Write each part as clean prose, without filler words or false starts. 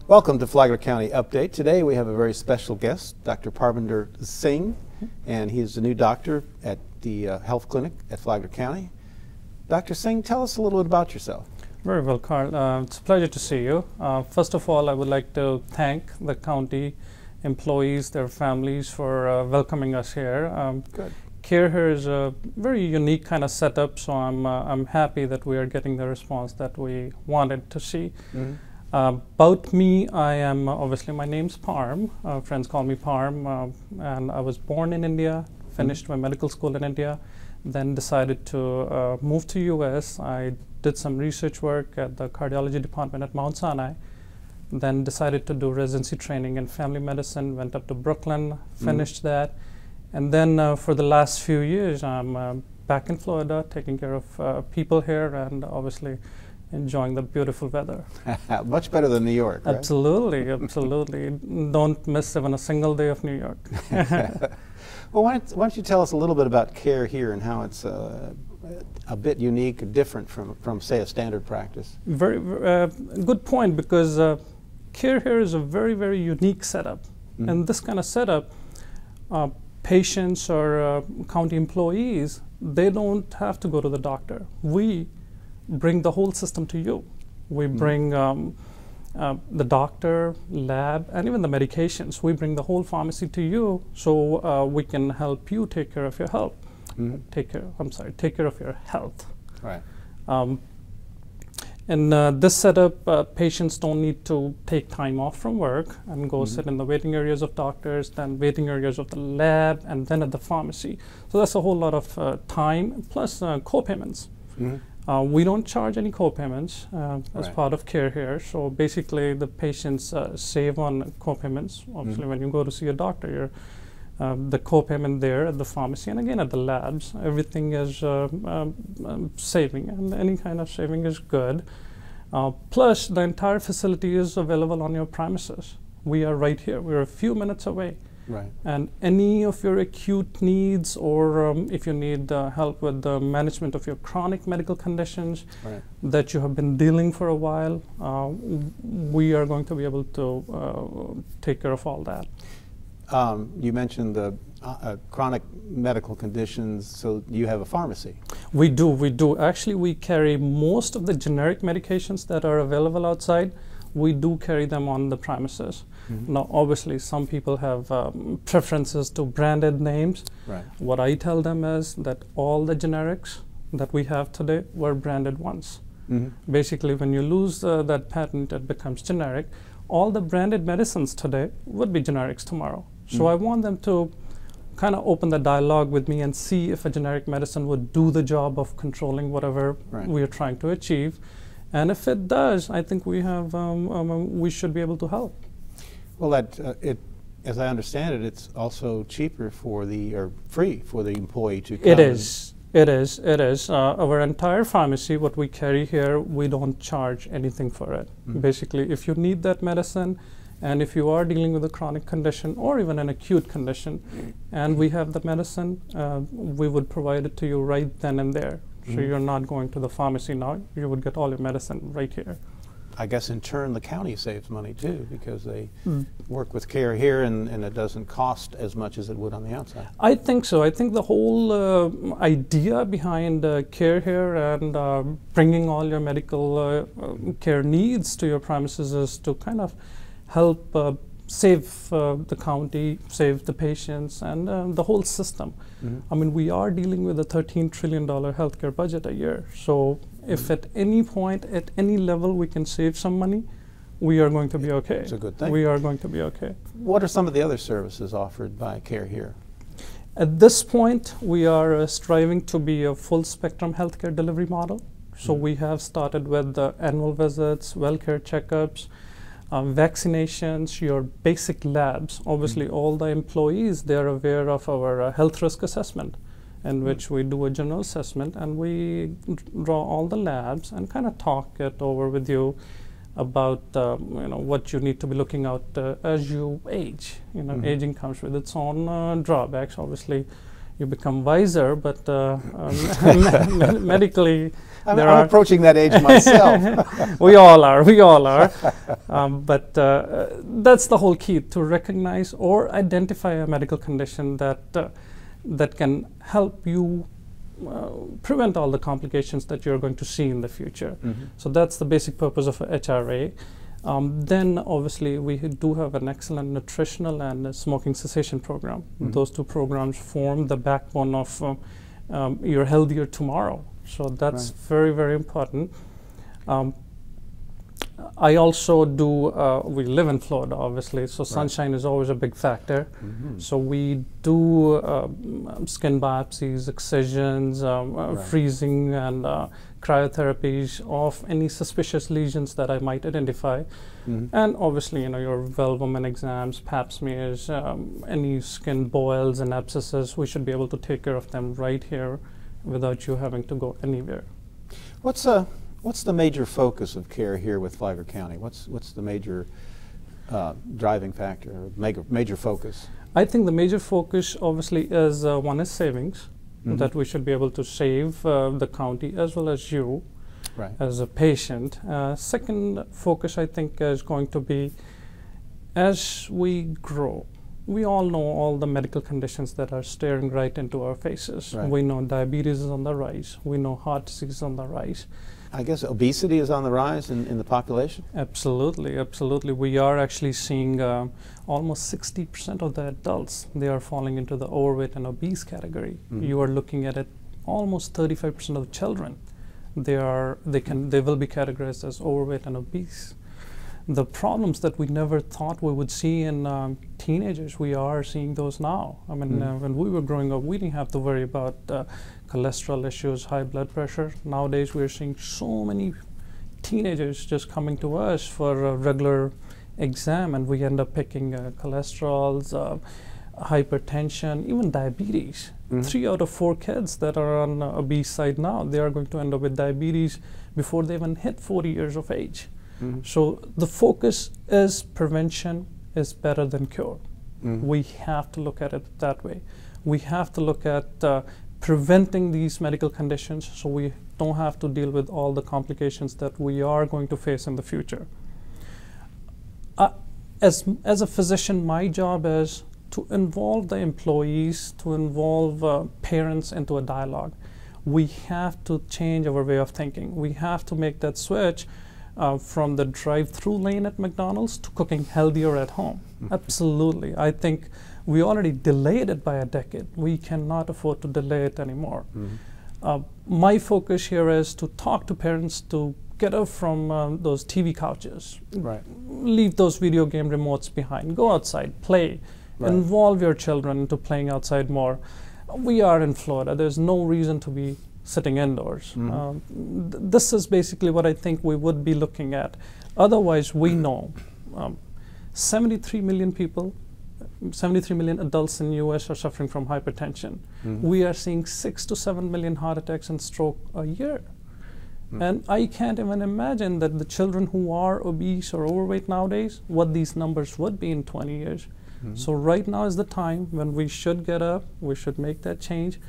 Welcome to Flagler County Update. Today we have a very special guest, Dr. Dr.Singh, and he's the new doctor at the health clinic at Flagler County. Dr. Singh, tell us a little bit about yourself. Very well, Carl. It's a pleasure to see you. First of all, I would like to thank the county employees, their families for welcoming us here. Good. Care here is a very unique kind of setup, so I'm happy that we are getting the response that we wanted to see. Mm-hmm. About me, I am obviously, my name's Parm. Friends call me Parm, and I was born in India, finished my medical school in India, then decided to move to US. I did some research work at the cardiology department at Mount Sinai, then decided to do residency training in family medicine, went up to Brooklyn, finished that, and then for the last few years I'm back in Florida taking care of people here and obviously enjoying the beautiful weather. Much better than New York, right? Absolutely, absolutely. Don't miss even a single day of New York. Well, why don't you tell us a little bit about care here and how it's a bit unique, different from say, a standard practice? Very good point, because care here is a very, very unique setup. And this kind of setup, patients or county employees, they don't have to go to the doctor. We bring the whole system to you. We bring the doctor, lab, and even the medications. We bring the whole pharmacy to you, so we can help you take care of your health. Take care of your health. Right. In this setup, patients don't need to take time off from work and go sit in the waiting areas of doctors, then waiting areas of the lab, and then at the pharmacy. So that's a whole lot of time, plus co-payments. We don't charge any co-payments as part of care here. So basically, the patients save on co-payments. Obviously, when you go to see a doctor, you're the co-payment there at the pharmacy and again at the labs. Everything is saving, and any kind of saving is good. Plus, the entire facility is available on your premises. We are right here. We're a few minutes away. Right. And any of your acute needs, or if you need help with the management of your chronic medical conditions that you have been dealing for a while, we are going to be able to take care of all that. You mentioned the chronic medical conditions, so you have a pharmacy. We do. Actually, we carry most of the generic medications that are available outside. We do carry them on the premises. Now, obviously, some people have preferences to branded names. Right. What I tell them is that all the generics that we have today were branded once. Basically, when you lose that patent, it becomes generic. All the branded medicines today would be generics tomorrow. So I want them to kind of open the dialogue with me and see if a generic medicine would do the job of controlling whatever we are trying to achieve. And if it does, I think we have we should be able to help. Well, as I understand it, it's also cheaper for or free for the employee to come. It is. Our entire pharmacy, what we carry here, we don't charge anything for it. Basically, if you need that medicine, and if you are dealing with a chronic condition or even an acute condition, and we have the medicine, we would provide it to you right then and there. So you're not going to the pharmacy now. You would get all your medicine right here. I guess in turn the county saves money too, because they work with care here and it doesn't cost as much as it would on the outside. I think so. I think the whole idea behind care here and bringing all your medical care needs to your premises is to kind of help save the county, save the patients, and the whole system. I mean, we are dealing with a $13 trillion healthcare budget a year. So if at any point, at any level, we can save some money, we are going to be okay. It's a good thing. We are going to be okay. What are some of the other services offered by care here? At this point, we are striving to be a full spectrum healthcare delivery model. So we have started with the annual visits, well-care checkups, vaccinations, your basic labs. Obviously, all the employees, they are aware of our health risk assessment, in which we do a general assessment and we draw all the labs and kind of talk it over with you about what you need to be looking out as you age. Aging comes with its own drawbacks. Obviously, you become wiser, but medically, I'm approaching that age myself. we all are. But that's the whole key, to recognize or identify a medical condition that can help you prevent all the complications that you're going to see in the future. Mm-hmm. So that's the basic purpose of HRA. Then obviously we do have an excellent nutritional and smoking cessation program. Mm-hmm. Those two programs form the backbone of your healthier tomorrow. So that's very, very important. I also do, we live in Florida, obviously, so sunshine is always a big factor. Mm-hmm. So we do skin biopsies, excisions, freezing, and cryotherapies of any suspicious lesions that I might identify. Mm-hmm. And obviously, your well woman exams, pap smears, any skin boils and abscesses, we should be able to take care of them right here without you having to go anywhere. What's the major focus of care here with Flagler County? What's the major driving factor, or major focus? I think the major focus obviously is one is savings, that we should be able to save the county as well as you as a patient. Second focus, I think, is going to be as we grow. We all know all the medical conditions that are staring right into our faces. We know diabetes is on the rise. We know heart disease is on the rise. I guess obesity is on the rise in the population? Absolutely, absolutely. We are actually seeing almost 60% of the adults, they are falling into the overweight and obese category. Mm-hmm. You are looking at it, almost 35% of children, they will be categorized as overweight and obese. The problems that we never thought we would see in teenagers, we are seeing those now. I mean, when we were growing up, we didn't have to worry about cholesterol issues, high blood pressure. Nowadays, we're seeing so many teenagers just coming to us for a regular exam, and we end up picking cholesterols, hypertension, even diabetes. 3 out of 4 kids that are on obese side now, they are going to end up with diabetes before they even hit 40 years of age. So the focus is prevention is better than cure. We have to look at it that way. We have to look at preventing these medical conditions so we don't have to deal with all the complications that we are going to face in the future. As a physician, my job is to involve the employees, to involve parents into a dialogue. We have to change our way of thinking. We have to make that switch from the drive-through lane at McDonald's to cooking healthier at home. Absolutely. I think we already delayed it by a decade. We cannot afford to delay it anymore. My focus here is to talk to parents to get up from those TV couches. Leave those video game remotes behind. Go outside, play. Involve your children into playing outside more. We are in Florida. There's no reason to be sitting indoors. This is basically what I think we would be looking at. Otherwise, we know 73 million people, 73 million adults in the US are suffering from hypertension. We are seeing 6 to 7 million heart attacks and stroke a year. And I can't even imagine that the children who are obese or overweight nowadays, what these numbers would be in 20 years. So right now is the time when we should get up, we should make that change,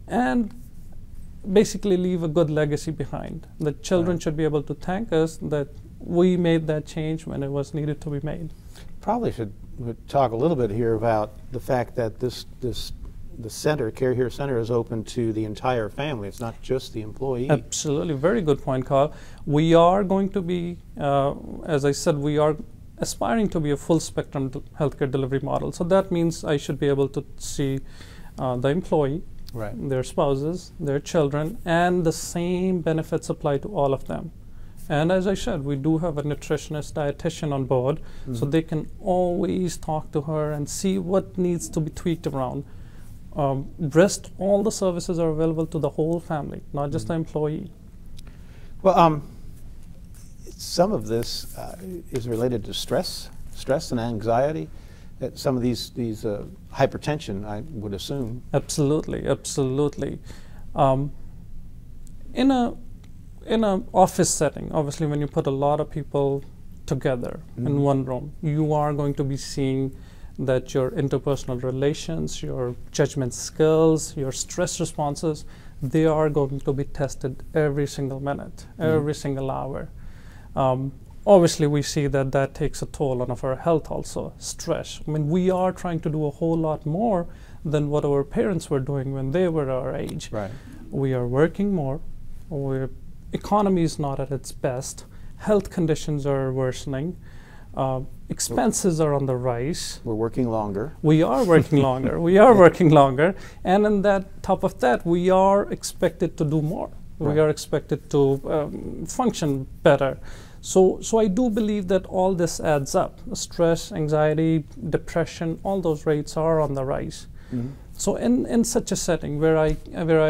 and basically leave a good legacy behind. The children should be able to thank us that we made that change when it was needed to be made. Probably should talk a little bit here about the fact that the center, Care Here Center, is open to the entire family. It's not just the employee. Absolutely. Very good point, Carl. We are going to be, as I said, we are aspiring to be a full spectrum healthcare delivery model. So that means I should be able to see the employee, their spouses, their children, and the same benefits apply to all of them. And as I said, we do have a nutritionist, dietitian on board, so they can always talk to her and see what needs to be tweaked around. Rest, all the services are available to the whole family, not just the employee. Well, some of this is related to stress and anxiety. Some of these hypertension, I would assume. Absolutely, absolutely. In a office setting, obviously, when you put a lot of people together in one room, you are going to be seeing that your interpersonal relations, your judgment skills, your stress responses, they are going to be tested every single minute, every single hour. Obviously, we see that that takes a toll on our health also, stress. I mean, we are trying to do a whole lot more than what our parents were doing when they were our age. Right. We are working more, our economy is not at its best, health conditions are worsening, expenses are on the rise. We're working longer. We are working longer, we are working longer, and on that top of that, we are expected to do more. Right. We are expected to function better. So I do believe that all this adds up. Stress, anxiety, depression, all those rates are on the rise. Mm-hmm. So in such a setting where I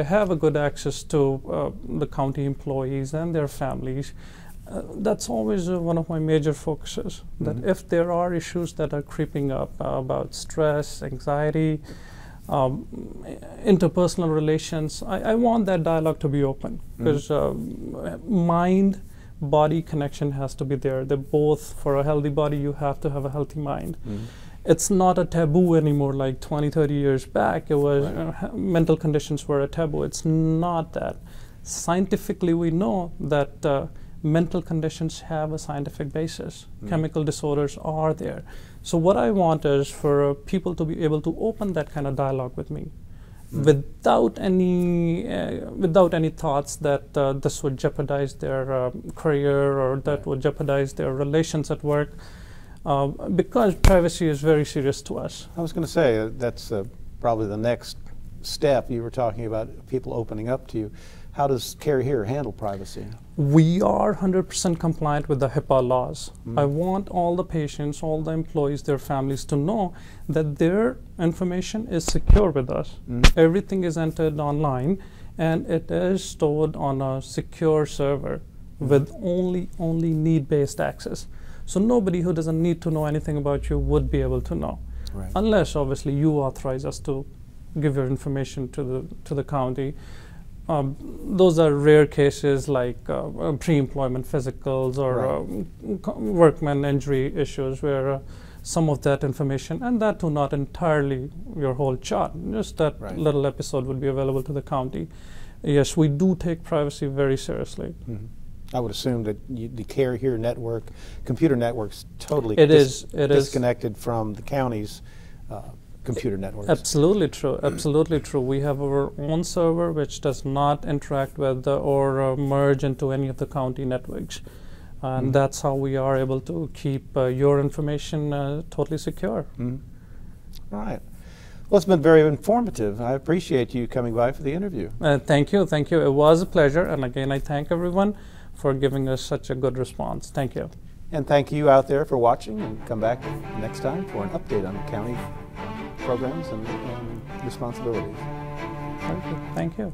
have a good access to the county employees and their families, that's always one of my major focuses. Mm-hmm. That if there are issues that are creeping up about stress, anxiety, interpersonal relations, I want that dialogue to be open, because mind-body connection has to be there. They're both, for a healthy body, you have to have a healthy mind. Mm-hmm. It's not a taboo anymore like 20, 30 years back. It was, right. Mental conditions were a taboo. It's not that. Scientifically, we know that mental conditions have a scientific basis. Mm-hmm. Chemical disorders are there. So what I want is for people to be able to open that kind of dialogue with me, without any thoughts that this would jeopardize their career or that would jeopardize their relations at work, because privacy is very serious to us. I was going to say that's probably the next step. You were talking about people opening up to you. How does Care Here handle privacy? We are 100% compliant with the HIPAA laws. I want all the patients, all the employees, their families to know that their information is secure with us. Everything is entered online and it is stored on a secure server with only need-based access. So nobody who doesn't need to know anything about you would be able to know, right. Unless obviously you authorize us to give your information to the county. Those are rare cases like pre-employment physicals or workman injury issues where some of that information, and that too not entirely your whole chart, just that little episode would be available to the county. Yes, we do take privacy very seriously. I would assume that the Care Here network, computer network's totally disconnected from the county's computer networks. Absolutely true. Absolutely true. We have our own server which does not interact with or merge into any of the county networks, and that's how we are able to keep your information totally secure. All right. Well, it's been very informative. I appreciate you coming by for the interview. Thank you. Thank you. It was a pleasure, and again, I thank everyone for giving us such a good response. Thank you. And thank you out there for watching, and come back next time for an update on county programs and responsibilities. Thank you.